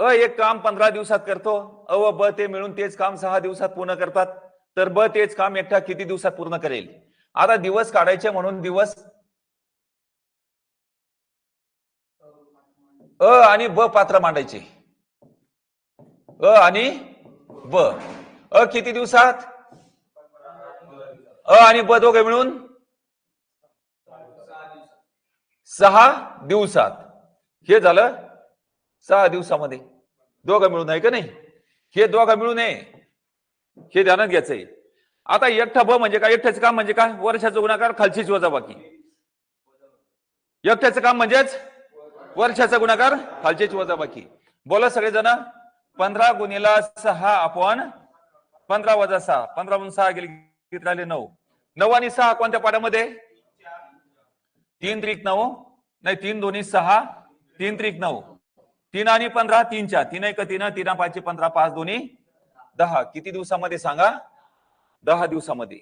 एक काम 15 दिवसात करतो, अ व ब ते मिळून तेच काम 6 दिवसात पूर्ण करतात, तर ब तेच काम एकटा किती दिवसात पूर्ण करेल? आता दिवस काढायचे म्हणून दिवस अ आणि ब पात्र मांडायचे. अ आणि ब. अ किती दिवसात? अ आणि ब दोघे मिळून 6 दिवसात. हे झालं 6 दिवसामध्ये दोघं मिळून, आहे का नाही? हे दोघं मिळून आहे, हे ध्यानात घ्यायचंय. आता एकटा ब म्हणजे काय? एकट्याचं काम म्हणजे काय? वर्षाचा गुणाकार खालचीच वजाबाकी. एकट्याचं काम म्हणजेच वर्षाचा गुणाकार खालचीच वजाबाकी. बोला सगळेजण. 15 गुणिला 6 अपॉन 15 वजा 6. 15 म्हणून 6 गेले, किती राहिले? 9. 9 आणि 6 कोणत्या पाड्यामध्ये? 3 त्रिक 9, नाही 3 दोन्ही 6, 3 त्रिक 9. 3 आणि 15 3च्या 3 1 3, 3 5 15, 5 दोन्ही 10. किती दिवसामध्ये सांगा? 10 दिवसामध्ये.